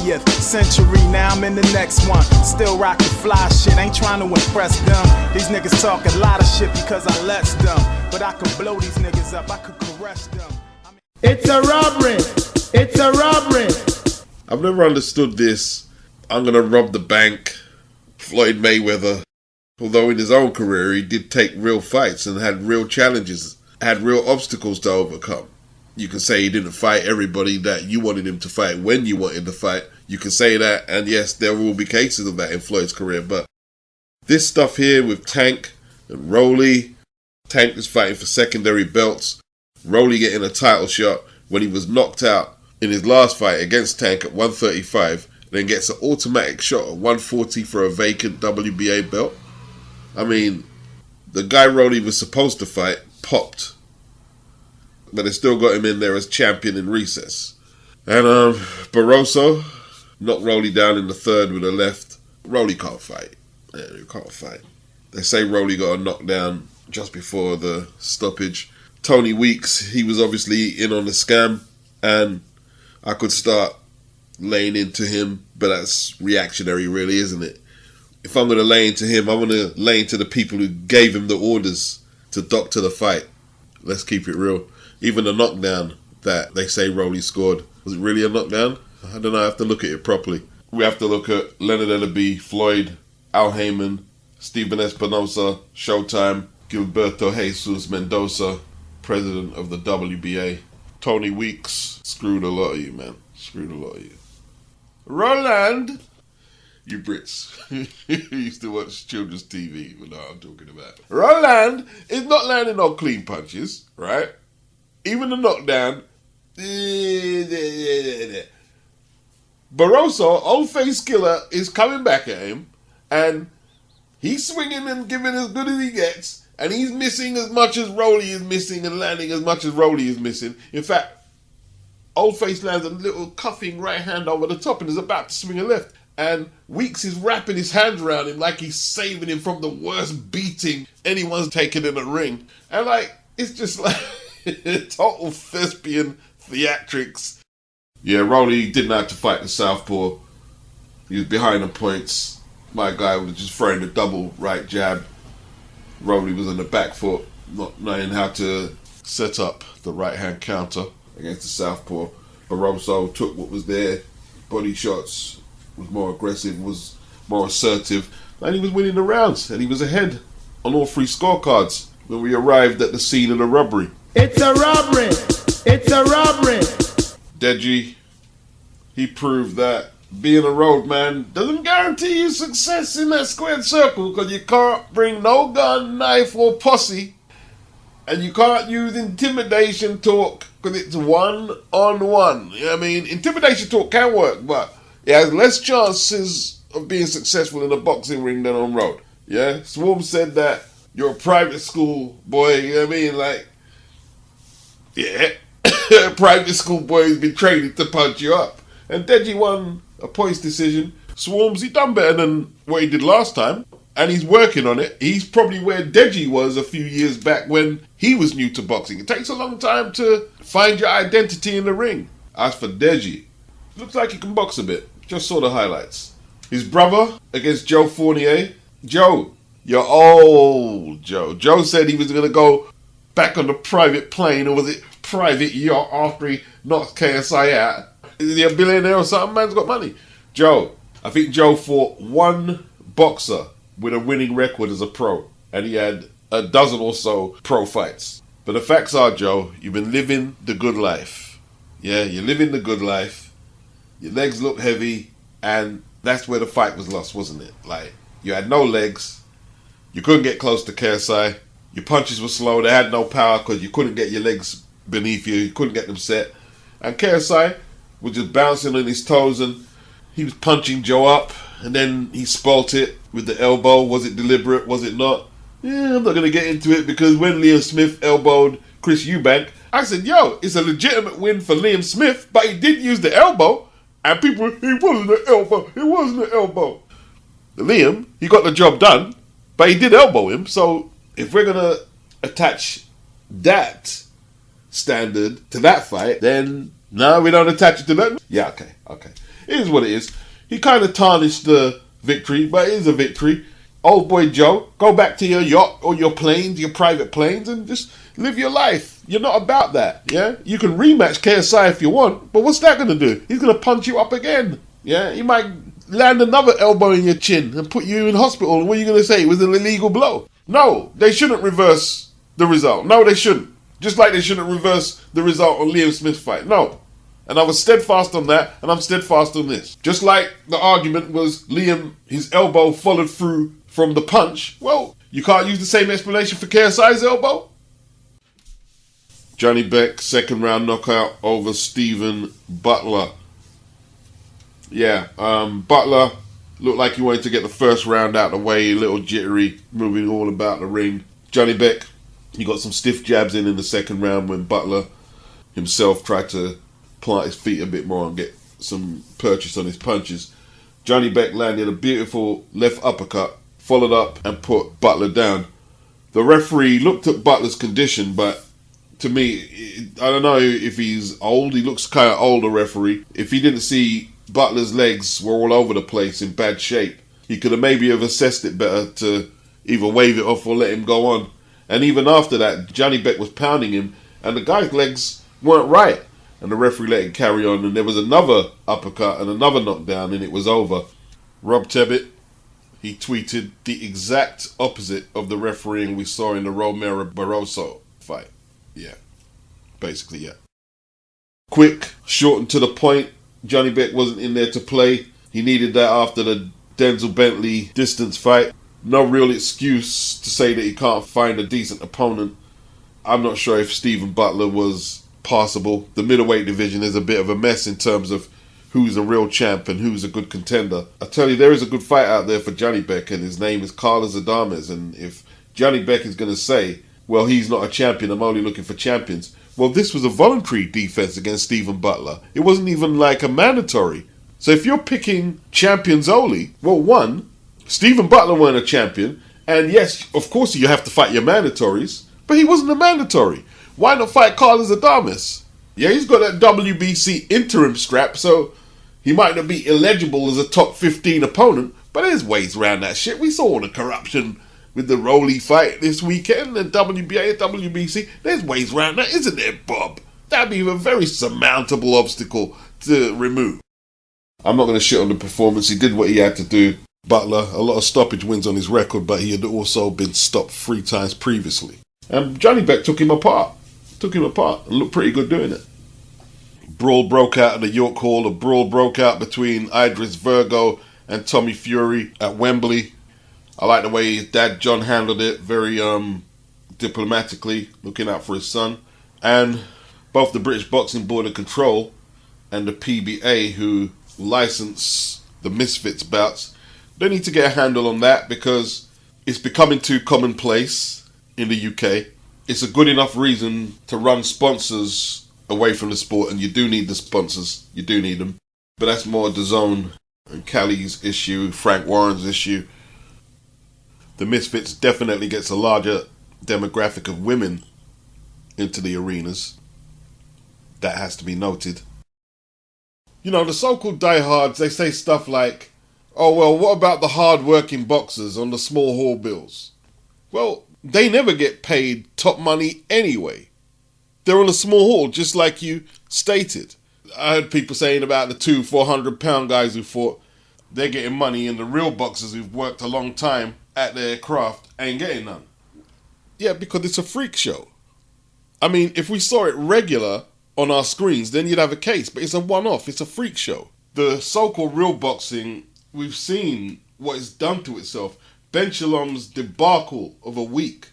20th century, now I'm in the next one. Still rockin' fly shit, ain't trying to impress them. These niggas talk a lot of shit because I lets them. But I could blow these niggas up, I could caress them. It's a robbery. It's a robbery. I've never understood this. I'm gonna rob the bank. Floyd Mayweather, although in his own career he did take real fights and had real challenges, had real obstacles to overcome. You can say he didn't fight everybody that you wanted him to fight when you wanted to fight. You can say that, and yes, there will be cases of that in Floyd's career, but this stuff here with Tank and Rolly, Tank is fighting for secondary belts, Rolly getting a title shot when he was knocked out in his last fight against Tank at 135, then gets an automatic shot at 140 for a vacant WBA belt. I mean, the guy Rolly was supposed to fight popped, but they still got him in there as champion in recess. And Barroso knocked Rolly down in the third with a left. Rolly can't fight. Yeah, he can't fight. They say Rolly got a knockdown just before the stoppage. Tony Weeks, he was obviously in on the scam, and I could start laying into him, but that's reactionary really, isn't it? If I'm going to lay into him, I want to lay into the people who gave him the orders to doctor the fight. Let's keep it real. Even the knockdown that they say Rolly scored, was it really a knockdown? I don't know, I have to look at it properly. We have to look at Leonard Ellaby, Floyd, Al Heyman, Stephen Espinosa, Showtime, Gilberto Jesus Mendoza, president of the WBA. Tony Weeks screwed a lot of you, man. Screwed a lot of you. Roland, you Brits who used to watch children's TV, you know what I'm talking about. Roland is not landing on clean punches, right? Even the knockdown. Barroso, old face killer, is coming back at him, and he's swinging and giving as good as he gets, and he's missing as much as Rolly is missing and landing as much as Rolly is missing. In fact, old face lands a little cuffing right hand over the top and is about to swing a left. And Weeks is wrapping his hands around him like he's saving him from the worst beating anyone's taken in a ring. And like, it's just like total thespian theatrics. Yeah, Rolly didn't have to fight the southpaw. He was behind the points. My guy was just throwing the double right jab. Rolly was on the back foot, not knowing how to set up the right hand counter against the southpaw. Barroso took what was there, body shots, was more aggressive, was more assertive, and he was winning the rounds, and he was ahead on all three scorecards when we arrived at the scene of the robbery. It's a robbery! It's a robbery! Deji, he proved that being a roadman doesn't guarantee you success in that squared circle, because you can't bring no gun, knife, or posse, and you can't use intimidation talk because it's one-on-one. You know what I mean? Intimidation talk can work, but it has less chances of being successful in a boxing ring than on road. Yeah? Swarm said that you're a private school boy, you know what I mean? Like, yeah, a private school boy has been trained to punch you up. And Deji won a points decision. Swarms, he done better than what he did last time, and he's working on it. He's probably where Deji was a few years back when he was new to boxing. It takes a long time to find your identity in the ring. As for Deji, looks like he can box a bit. Just saw the highlights. His brother against Joe Fournier. Joe, you're old, Joe. Joe said he was going to go back on the private plane, or was it private yacht, after he knocked KSI out. Is he a billionaire or something? Man's got money. Joe, I think Joe fought one boxer with a winning record as a pro, and he had a dozen or so pro fights. But the facts are, Joe, you've been living the good life. Yeah, you're living the good life. Your legs look heavy, and that's where the fight was lost, wasn't it? Like, you had no legs, you couldn't get close to KSI, your punches were slow, they had no power because you couldn't get your legs beneath you couldn't get them set, and KSI was just bouncing on his toes, and he was punching Joe up, and then he spoilt it with the elbow. Was it deliberate? Was it not? Yeah, I'm not going to get into it, because when Liam Smith elbowed Chris Eubank, I said, yo, it's a legitimate win for Liam Smith, but he did use the elbow, and people, it wasn't an elbow, it wasn't an elbow. Liam, he got the job done, but he did elbow him, so if we're going to attach that standard to that fight, then no, we don't attach it to that. Yeah, okay. It is what it is. He kind of tarnished the victory, but it is a victory. Old boy Joe, go back to your yacht or your planes, your private planes, and just live your life. You're not about that, yeah? You can rematch KSI if you want, but what's that going to do? He's going to punch you up again, yeah? He might land another elbow in your chin and put you in hospital. And what are you going to say? It was an illegal blow. No, they shouldn't reverse the result. No, they shouldn't. Just like they shouldn't reverse the result on Liam Smith's fight. No. And I was steadfast on that, and I'm steadfast on this. Just like the argument was Liam, his elbow followed through from the punch. Well, you can't use the same explanation for KSI's elbow. JANIBEK, second round knockout over Stephen Butler. Yeah, Butler looked like he wanted to get the first round out of the way, a little jittery, moving all about the ring. JANIBEK, he got some stiff jabs in the second round when Butler himself tried to plant his feet a bit more and get some purchase on his punches. JANIBEK landed a beautiful left uppercut, followed up and put Butler down. The referee looked at Butler's condition, but to me, I don't know if he's old. He looks kind of old, the referee. If he didn't see Butler's legs were all over the place in bad shape, he could have maybe have assessed it better to either wave it off or let him go on. And even after that, JANIBEK was pounding him, and the guy's legs weren't right. And the referee let him carry on, and there was another uppercut and another knockdown, and it was over. Rob Tebbit, he tweeted the exact opposite of the refereeing we saw in the Romero-Barroso fight. Yeah, basically, yeah. Quick, short and to the point. JANIBEK wasn't in there to play. He needed that after the Denzel Bentley distance fight. No real excuse to say that he can't find a decent opponent. I'm not sure if Stephen Butler was passable. The middleweight division is a bit of a mess in terms of who's a real champ and who's a good contender. I tell you, there is a good fight out there for JANIBEK, and his name is Carlos Adames. And if JANIBEK is going to say, well, he's not a champion, I'm only looking for champions. Well, this was a voluntary defense against Stephen Butler. It wasn't even like a mandatory. So if you're picking champions only, well, one, Stephen Butler weren't a champion. And yes, of course you have to fight your mandatories, but he wasn't a mandatory. Why not fight Carlos Adames? Yeah, he's got that WBC interim strap, so he might not be eligible as a top 15 opponent, but there's ways around that shit. We saw all the corruption with the Rolly fight this weekend, and WBA, WBC. There's ways around that, isn't there, Bob? That'd be a very surmountable obstacle to remove. I'm not going to shit on the performance. He did what he had to do. Butler, a lot of stoppage wins on his record, but he had also been stopped 3 times previously. And JANIBEK took him apart. And looked pretty good doing it. Brawl broke out at the York Hall. A brawl broke out between Idris Virgo and Tommy Fury at Wembley. I like the way his dad John handled it, very diplomatically, looking out for his son. And both the British Boxing Board of Control and the PBA, who license the MISFITS bouts, they need to get a handle on that, because it's becoming too commonplace in the UK. It's a good enough reason to run sponsors away from the sport, and you do need the sponsors. You do need them. But that's more DAZN and Cali's issue, Frank Warren's issue. The MISFITS definitely gets a larger demographic of women into the arenas. That has to be noted. You know, the so-called diehards, they say stuff like, oh, well, what about the hard-working boxers on the small hall bills? Well, they never get paid top money anyway. They're on a small hall, just like you stated. I heard people saying about the 400-pound guys who fought, they're getting money, and the real boxers who've worked a long time at their craft ain't getting none. Yeah, because it's a freak show. I mean, if we saw it regular on our screens, then you'd have a case, but it's a one-off, it's a freak show. The so-called real boxing, we've seen what it's done to itself. Ben Shalom's debacle of a week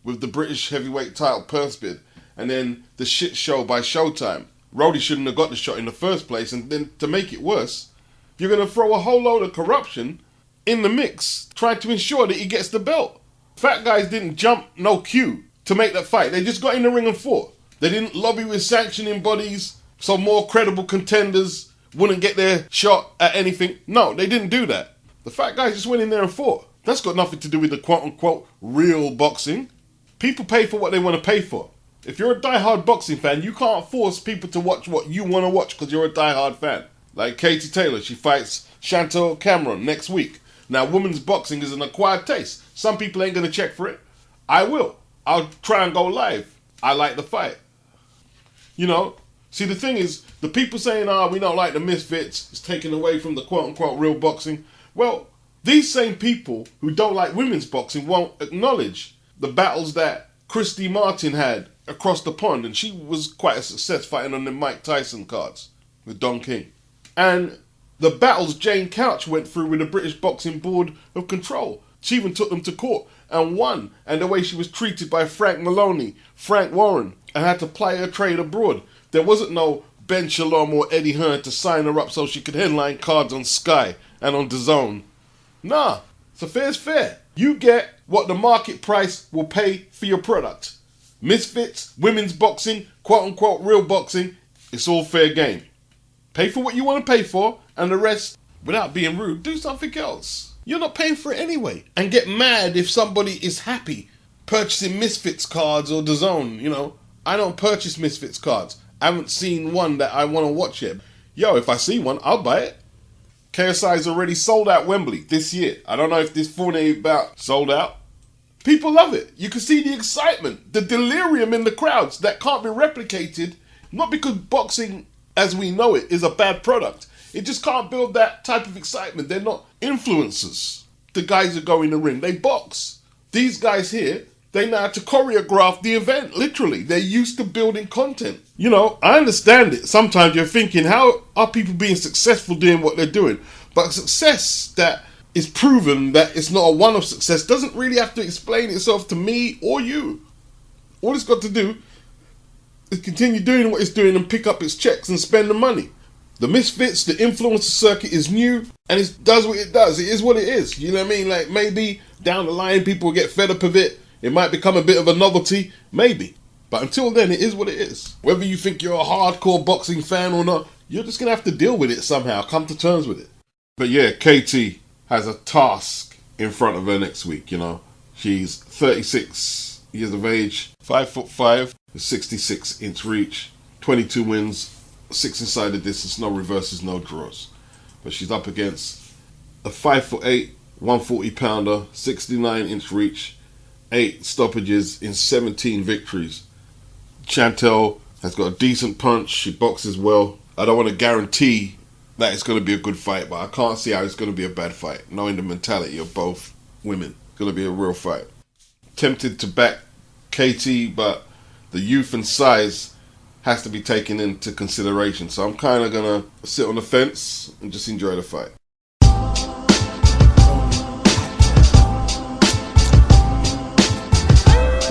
with the British heavyweight title purse bid, and then the shit show by Showtime. Roddy shouldn't have got the shot in the first place, and then to make it worse, you're going to throw a whole load of corruption in the mix, trying to ensure that he gets the belt. Fat guys didn't jump no queue to make that fight. They just got in the ring and fought. They didn't lobby with sanctioning bodies so more credible contenders wouldn't get their shot at anything. No, they didn't do that. The fat guys just went in there and fought. That's got nothing to do with the quote-unquote real boxing. People pay for what they want to pay for. If you're a die-hard boxing fan, you can't force people to watch what you want to watch because you're a die-hard fan. Like Katie Taylor, she fights Chantel Cameron next week. Now, women's boxing is an acquired taste. Some people ain't going to check for it. I will. I'll try and go live. I like the fight. You know, see, the thing is, the people saying, we don't like the Misfits, it's taken away from the quote-unquote real boxing. Well, these same people who don't like women's boxing won't acknowledge the battles that Christy Martin had across the pond, and she was quite a success fighting on the Mike Tyson cards with Don King. And the battles Jane Couch went through with the British Boxing Board of Control. She even took them to court and won. And the way she was treated by Frank Maloney, Frank Warren, and had to ply her trade abroad. There wasn't no Ben Shalom or Eddie Hearn to sign her up so she could headline cards on Sky and on DAZN. Nah, so fair's fair. You get what the market price will pay for your product. Misfits, women's boxing, quote-unquote real boxing, it's all fair game. Pay for what you want to pay for, and the rest, without being rude, do something else. You're not paying for it anyway. And get mad if somebody is happy purchasing Misfits cards or DAZN, you know. I don't purchase Misfits cards. I haven't seen one that I want to watch yet. Yo, if I see one, I'll buy it. KSI is already sold out Wembley this year. I don't know if this Fournier bout sold out. People love it. You can see the excitement, the delirium in the crowds that can't be replicated. Not because boxing as we know it is a bad product. It just can't build that type of excitement. They're not influencers. The guys who go in the ring, they box. These guys here, they know how to choreograph the event, literally. They're used to building content. You know, I understand it. Sometimes you're thinking, how are people being successful doing what they're doing? But success that is proven that it's not a one-off success doesn't really have to explain itself to me or you. All it's got to do is continue doing what it's doing and pick up its checks and spend the money. The Misfits, the influencer circuit is new and it does what it does. It is what it is. You know what I mean? Like maybe down the line people will get fed up of it. It might become a bit of a novelty. Maybe. But until then, it is what it is. Whether you think you're a hardcore boxing fan or not, you're just going to have to deal with it somehow. Come to terms with it. But yeah, KT has a task in front of her next week, you know. She's 36 years of age, 5'5", 66-inch reach, 22 wins, 6 inside the distance, no reverses, no draws. But she's up against a 5'8", 140-pounder, 69-inch reach, 8 stoppages in 17 victories. Chantel has got a decent punch. She boxes well. I don't want to guarantee that it's going to be a good fight, but I can't see how it's going to be a bad fight, knowing the mentality of both women. It's going to be a real fight. Tempted to back KT, but the youth and size has to be taken into consideration. So I'm kind of going to sit on the fence and just enjoy the fight.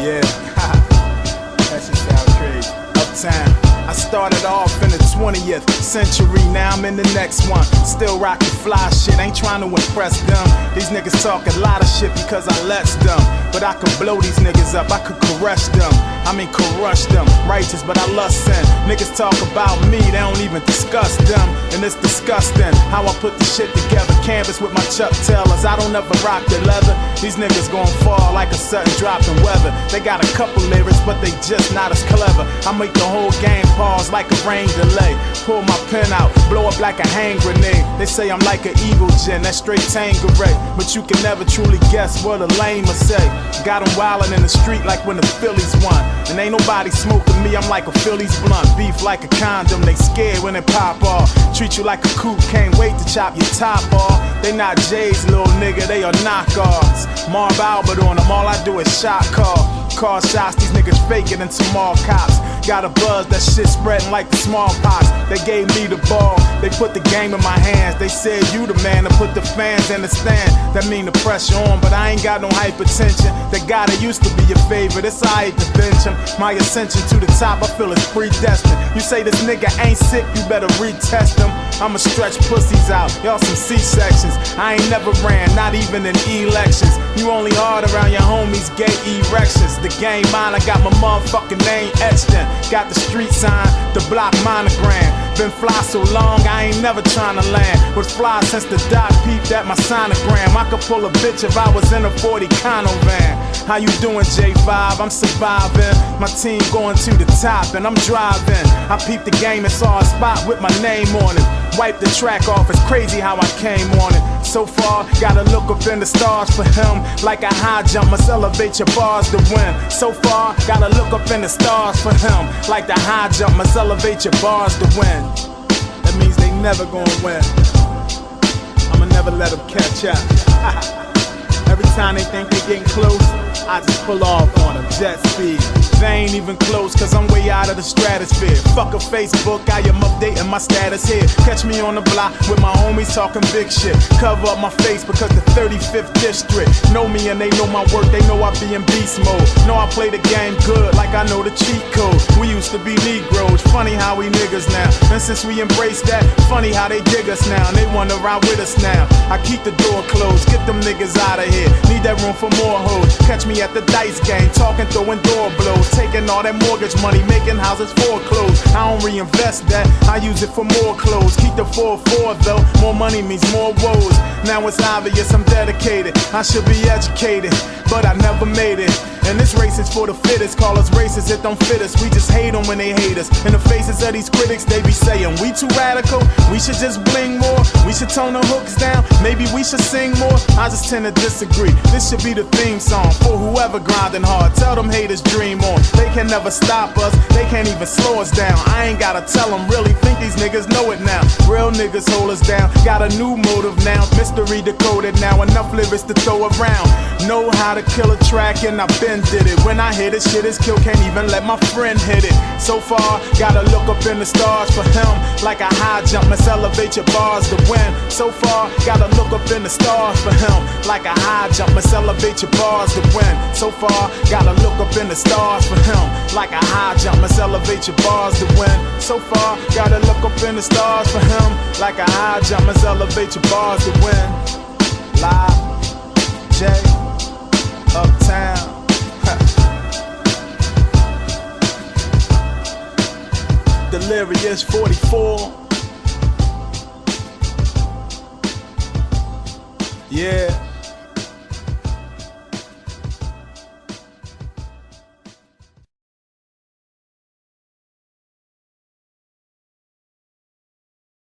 Yeah, that shit sound crazy. Uptown. I started off in the 20th century, now I'm in the next one. Still rockin' fly shit, ain't trying to impress them. These niggas talk a lot of shit because I lets them. But I could blow these niggas up, I could caress them. I mean crush them, righteous but I lust sin. Niggas talk about me, they don't even discuss them. And it's disgusting how I put the shit together. Canvas with my Chuck Taylors, I don't ever rock the leather. These niggas gon' fall like a sudden drop in weather. They got a couple lyrics but they just not as clever. I make the whole game pause like a rain delay. Pull my pen out, blow up like a hand grenade. They say I'm like an evil gin, that's straight Tanqueray. But you can never truly guess what a lame will say. Got them wildin' in the street like when the Phillies won. And ain't nobody smoking me, I'm like a Phillies blunt. Beef like a condom, they scared when it pop off. Treat you like a coupe, can't wait to chop your top off. They not J's, little nigga, they are knockoffs. Marv Albert on them, all I do is shot call. Car shots, these niggas faking into mall cops. Got a buzz, that shit spreading like the smallpox. They gave me the ball, they put the game in my hands. They said you the man to put the fans in the stand. That mean the pressure on, but I ain't got no hypertension. That guy that used to be your favorite, it's alright to bench him. My ascension to the top, I feel it's predestined. You say this nigga ain't sick, you better retest him. I'ma stretch pussies out, y'all some C-sections. I ain't never ran, not even in elections. You only hard around your homies, gay erections. The game mine, I got my motherfucking name etched in. Got the street sign, the block monogram. Been fly so long, I ain't never tryna land. Was fly since the dot peeped at my sonogram. I could pull a bitch if I was in a 40 Cono van. How you doing, J5? I'm surviving. My team going to the top and I'm driving. I peeped the game and saw a spot with my name on it. Wipe the track off, it's crazy how I came on it. So far, gotta look up in the stars for him. Like a high jump, must elevate your bars to win. So far, gotta look up in the stars for him. Like the high jump, must elevate your bars to win. That means they never gonna win. I'ma never let them catch up. Every time they think they getting close, I just pull off on them, jet speed. They ain't even close, cause I'm way out of the stratosphere. Fuck a Facebook, I am updating my status here. Catch me on the block with my homies talking big shit. Cover up my face because the 35th district know me and they know my work, they know I be in beast mode. Know I play the game good, like I know the cheat code. We used to be Negroes, funny how we niggas now. And since we embrace that, funny how they dig us now. And they wanna ride with us now. I keep the door closed, get them niggas out of here. Need that room for more hoes. Catch me at the dice game, talking, throwing door blows. Taking all that mortgage money, making houses foreclosed. I don't reinvest that, I use it for more clothes. Keep the 4-4 though, more money means more woes. Now it's obvious I'm dedicated, I should be educated, but I never made it. And this race is for the fittest, call us racist, it don't fit us. We just hate them when they hate us. In the faces of these critics, they be saying we too radical, we should just bling more, we should tone the hooks down, maybe we should sing more. I just tend to disagree, this should be the theme song for whoever grinding hard. Tell them haters dream on, they can never stop us, they can't even slow us down. I ain't gotta tell them, really think these niggas know it now. Real niggas hold us down, got a new motive now. Mystery decoded now, enough lyrics to throw around. Know how to kill a track and I've been did it. When I hit it, shit is kill, can't even let my friend hit it. So far, gotta look up in the stars for him. Like a high jump, must elevate your bars to win. So far, gotta look up in the stars for him. Like a high jump, must elevate your bars to win. So far, gotta look up in the stars for him. Like a high jump, must elevate your bars to win. So far, gotta look up in the stars for him. Like a high jump, must elevate your bars to win. Live, J, Uptown. Delirious 44. Yeah.